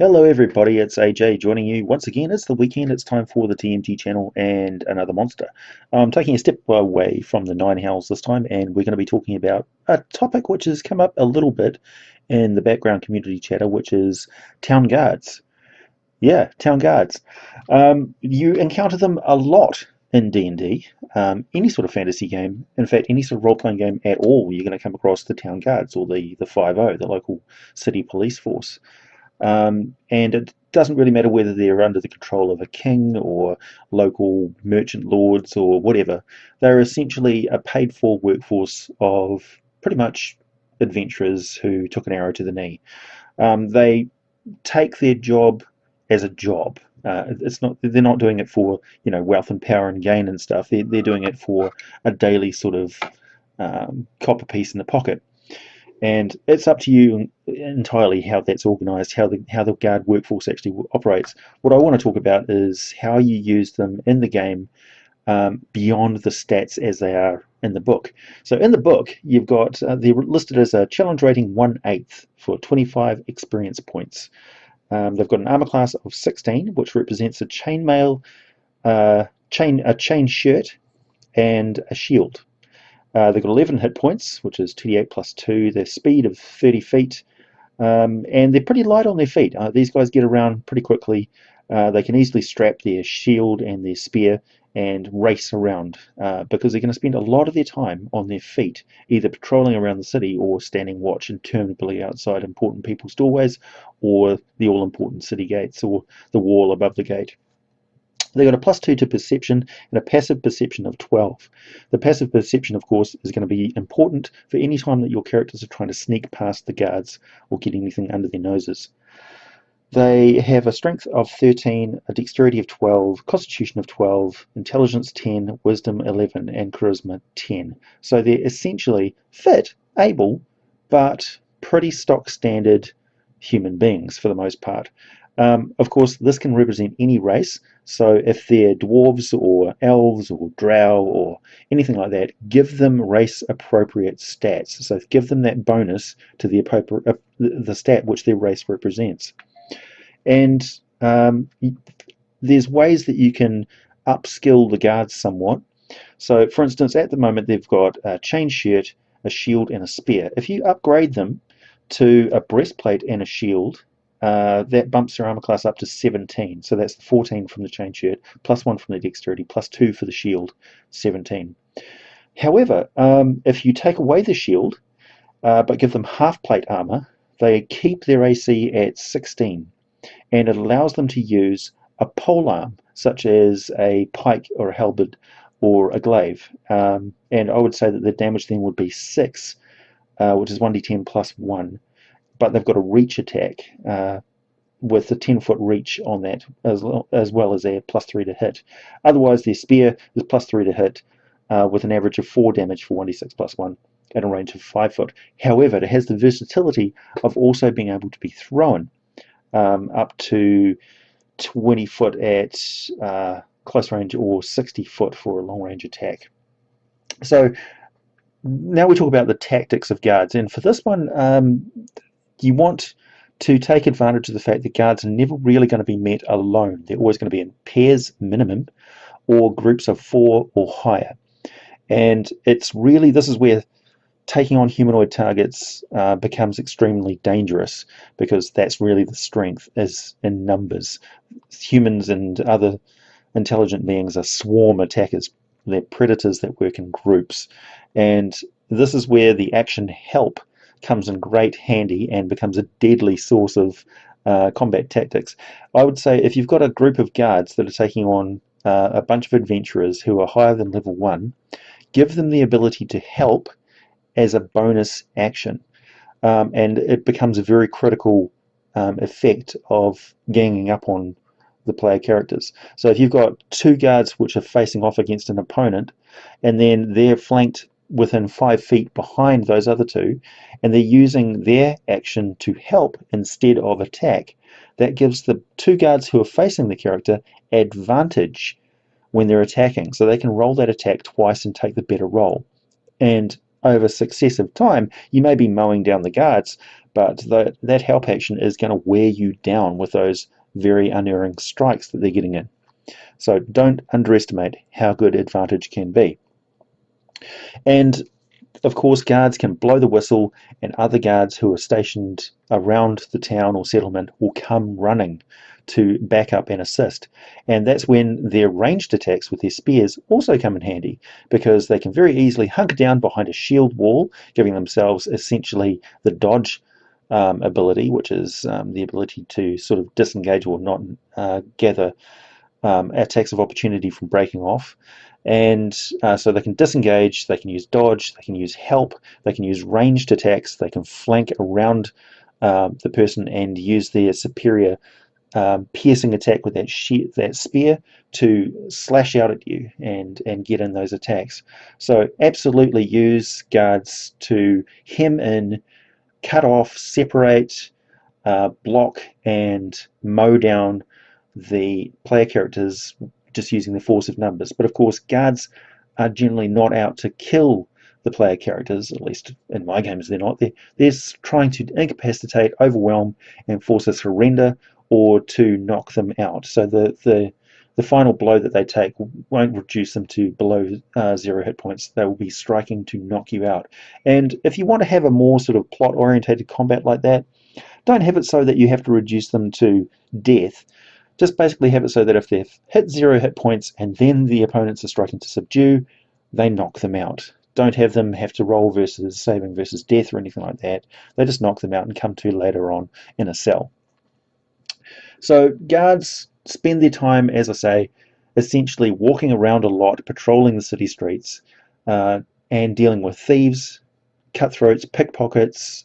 Hello everybody, it's AJ joining you once again. It's the weekend, it's time for the TMT channel and another monster. I'm taking a step away from the Nine Hells this time, and we're going to be talking about a topic which has come up a little bit in the background community chatter, which is town guards. Yeah, town guards. You encounter them a lot in D&D. Any sort of fantasy game, in fact any sort of role-playing game at all, you're going to come across the town guards, or the 5 the local city police force. And it doesn't really matter whether they're under the control of a king or local merchant lords or whatever. They're essentially a paid for workforce of pretty much adventurers who took an arrow to the knee. They take their job as a job. It's not, they're not doing it for wealth and power and gain and stuff. They're doing it for a daily sort of copper piece in the pocket. And it's up to you entirely how that's organised, how the guard workforce actually operates. What I want to talk about is how you use them in the game, beyond the stats as they are in the book. So in the book, you've got they're listed as a challenge rating 1/8 for 25 experience points. They've got an armor class of 16, which represents a chainmail, a chain shirt, and a shield. They've got 11 hit points, which is 2d8 plus 2, their speed of 30 feet, and they're pretty light on their feet. These guys get around pretty quickly. They can easily strap their shield and their spear and race around, because they're going to spend a lot of their time on their feet, either patrolling around the city or standing watch interminably outside important people's doorways, or the all-important city gates, or the wall above the gate. They got a +2 to perception and a passive perception of 12. The passive perception, of course, is going to be important for any time that your characters are trying to sneak past the guards or get anything under their noses. They have a strength of 13, a dexterity of 12, constitution of 12, intelligence 10, wisdom 11, and charisma 10. So they're essentially fit, able, but pretty stock standard human beings for the most part. Of course, this can represent any race, so if they're dwarves or elves or drow or anything like that, give them race-appropriate stats. So give them that bonus to the stat which their race represents. And there's ways that you can upskill the guards somewhat. So, for instance, at the moment they've got a chain shirt, a shield, and a spear. If you upgrade them to a breastplate and a shield, that bumps their armor class up to 17. So that's 14 from the chain shirt, +1 from the dexterity, +2 for the shield, 17. However, if you take away the shield, but give them half plate armor, they keep their AC at 16, and it allows them to use a polearm, such as a pike or a halberd or a glaive. And I would say that the damage then would be 6, which is 1d10 +1. But they've got a reach attack with a 10-foot reach on that, as well as a +3 to hit. Otherwise, their spear is +3 to hit, with an average of 4 damage for 1d6 +1 at a range of 5 foot. However, it has the versatility of also being able to be thrown up to 20 foot at close range, or 60 foot for a long range attack. So now we talk about the tactics of guards, and for this one, you want to take advantage of the fact that guards are never really going to be met alone. They're always going to be in pairs minimum, or groups of 4 or higher. And it's really, this is where taking on humanoid targets becomes extremely dangerous, because that's really the strength, is in numbers. Humans and other intelligent beings are swarm attackers. They're predators that work in groups. And this is where the action help comes in great handy and becomes a deadly source of combat tactics. I would say if you've got a group of guards that are taking on a bunch of adventurers who are higher than level 1, give them the ability to help as a bonus action, and it becomes a very critical effect of ganging up on the player characters. So if you've got 2 guards which are facing off against an opponent, and then they're flanked within 5 feet behind those other 2, and they're using their action to help instead of attack, that gives the 2 guards who are facing the character advantage when they're attacking, so they can roll that attack twice and take the better roll. And over successive time, you may be mowing down the guards, but that help action is going to wear you down with those very unerring strikes that they're getting in. So don't underestimate how good advantage can be. And of course, guards can blow the whistle, and other guards who are stationed around the town or settlement will come running to back up and assist. And that's when their ranged attacks with their spears also come in handy, because they can very easily hunker down behind a shield wall, giving themselves essentially the dodge ability, which is the ability to sort of disengage or not gather attacks of opportunity from breaking off. And so they can disengage, they can use dodge, they can use help, they can use ranged attacks, they can flank around the person and use their superior piercing attack with that spear to slash out at you and get in those attacks. So absolutely use guards to hem in, cut off, separate, block, and mow down the player characters just using the force of numbers. But of course, guards are generally not out to kill the player characters, at least in my games they're not. They're trying to incapacitate, overwhelm, and force a surrender or to knock them out. So the final blow that they take won't reduce them to below 0 hit points. They will be striking to knock you out. And if you want to have a more sort of plot-orientated combat like that, don't have it so that you have to reduce them to death. Just basically have it so that if they've hit 0 hit points and then the opponents are striking to subdue, they knock them out. Don't have them have to roll versus saving versus death or anything like that. They just knock them out and come to later on in a cell. So guards spend their time, as I say, essentially walking around a lot, patrolling the city streets, and dealing with thieves, cutthroats, pickpockets,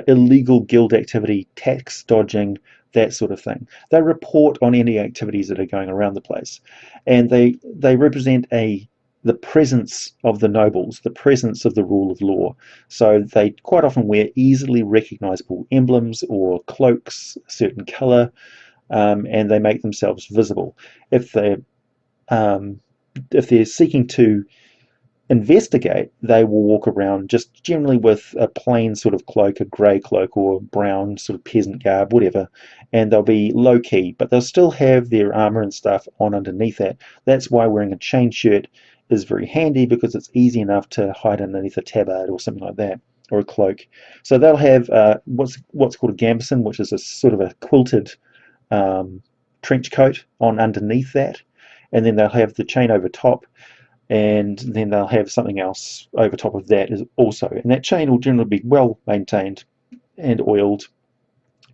illegal guild activity, tax dodging, that sort of thing. They report on any activities that are going around the place, and they represent the presence of the nobles, the presence of the rule of law. So they quite often wear easily recognizable emblems or cloaks, a certain color, and they make themselves visible. If they're seeking to investigate, they will walk around just generally with a plain sort of cloak, a grey cloak or brown sort of peasant garb, whatever, and they'll be low key, but they'll still have their armor and stuff on underneath that. That's why wearing a chain shirt is very handy, because it's easy enough to hide underneath a tabard or something like that, or a cloak. So they'll have what's called a gambeson, which is a sort of a quilted trench coat on underneath that, and then they'll have the chain over top, and then they'll have something else over top of that also. And that chain will generally be well maintained and oiled,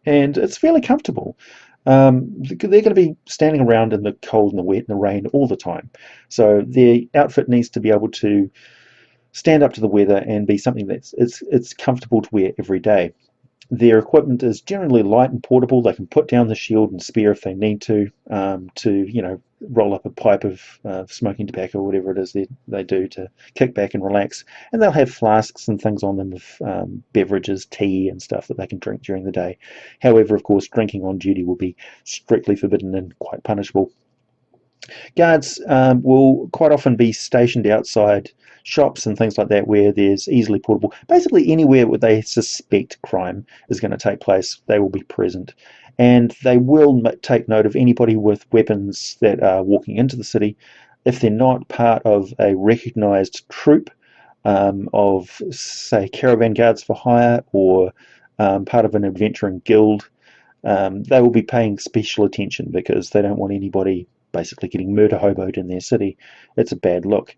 and it's fairly comfortable. They're going to be standing around in the cold and the wet and the rain all the time, so their outfit needs to be able to stand up to the weather and be something that's it's comfortable to wear every day. Their equipment is generally light and portable. They can put down the shield and spear if they need to roll up a pipe of smoking tobacco or whatever it is they do to kick back and relax. And they'll have flasks and things on them of beverages, tea and stuff that they can drink during the day. However, of course, drinking on duty will be strictly forbidden and quite punishable. Guards will quite often be stationed outside shops and things like that where there's easily portable. Basically anywhere where they suspect crime is going to take place, they will be present. And they will take note of anybody with weapons that are walking into the city. If they're not part of a recognised troop of, say, caravan guards for hire, or part of an adventuring guild, they will be paying special attention, because they don't want anybody basically getting murder hoboed in their city. It's a bad look.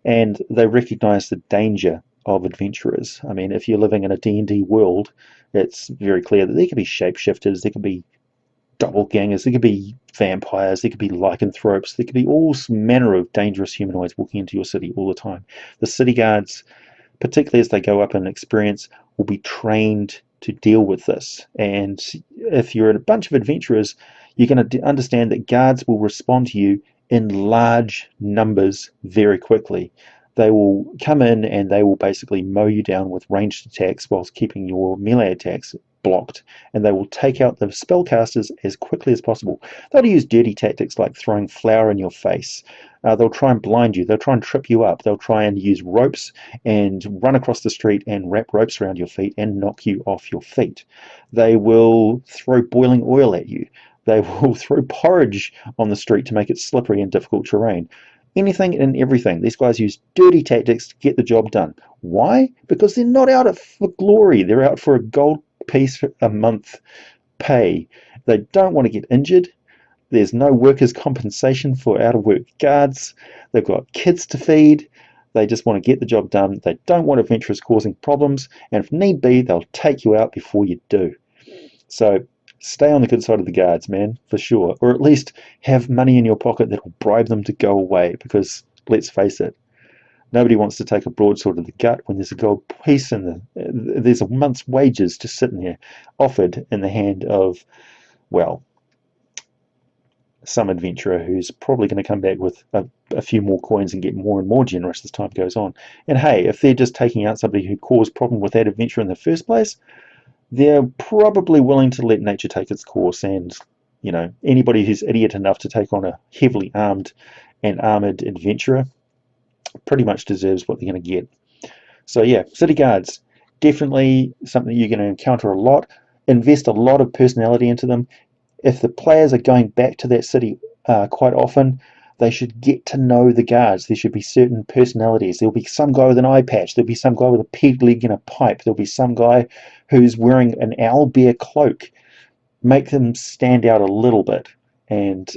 And they recognise the danger of adventurers. I mean, if you're living in a D&D world, it's very clear that there could be shapeshifters, there could be doppelgangers, there could be vampires, there could be lycanthropes, there could be all manner of dangerous humanoids walking into your city all the time. The city guards, particularly as they go up in experience, will be trained to deal with this. And if you're in a bunch of adventurers, you're going to understand that guards will respond to you in large numbers very quickly. They will come in and they will basically mow you down with ranged attacks whilst keeping your melee attacks blocked, and they will take out the spellcasters as quickly as possible. They'll use dirty tactics like throwing flour in your face. They'll try and blind you. They'll try and trip you up. They'll try and use ropes and run across the street and wrap ropes around your feet and knock you off your feet. They will throw boiling oil at you. They will throw porridge on the street to make it slippery and difficult terrain. Anything and everything. These guys use dirty tactics to get the job done. Why? Because they're not out for glory. They're out for a gold piece a month pay. They don't want to get injured. There's no workers' compensation for out-of-work guards. They've got kids to feed. They just want to get the job done. They don't want adventurers causing problems. And if need be, they'll take you out before you do. So stay on the good side of the guards, man, for sure. Or at least have money in your pocket that will bribe them to go away, because let's face it, nobody wants to take a broadsword to the gut when there's a gold piece and there's a month's wages just sitting there offered in the hand of, well, some adventurer who's probably going to come back with a few more coins and get more and more generous as time goes on. And hey, if they're just taking out somebody who caused problem with that adventure in the first place, they're probably willing to let nature take its course, and anybody who's idiot enough to take on a heavily armed and armored adventurer pretty much deserves what they're going to get. So yeah, city guards, definitely something you're going to encounter a lot. Invest a lot of personality into them. If the players are going back to that city quite often, they should get to know the guards. There should be certain personalities. There'll be some guy with an eye patch. There'll be some guy with a peg leg and a pipe. There'll be some guy who's wearing an owl bear cloak. Make them stand out a little bit. And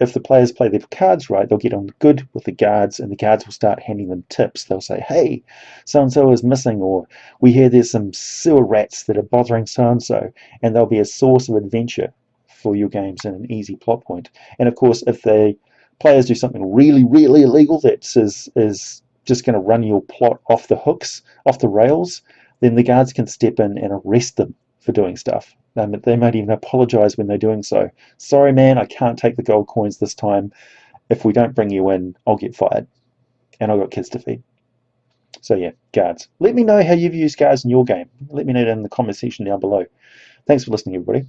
if the players play their cards right, they'll get on good with the guards, and the guards will start handing them tips. They'll say, hey, so-and-so is missing, or we hear there's some sewer rats that are bothering so-and-so, and they'll be a source of adventure for your games and an easy plot point. And of course, if the players do something really, really illegal that is just going to run your plot off the hooks, off the rails, then the guards can step in and arrest them for doing stuff. They might even apologize when they're doing so. Sorry, man, I can't take the gold coins this time. If we don't bring you in, I'll get fired. And I've got kids to feed. So yeah, guards. Let me know how you've used guards in your game. Let me know in the comment section down below. Thanks for listening, everybody.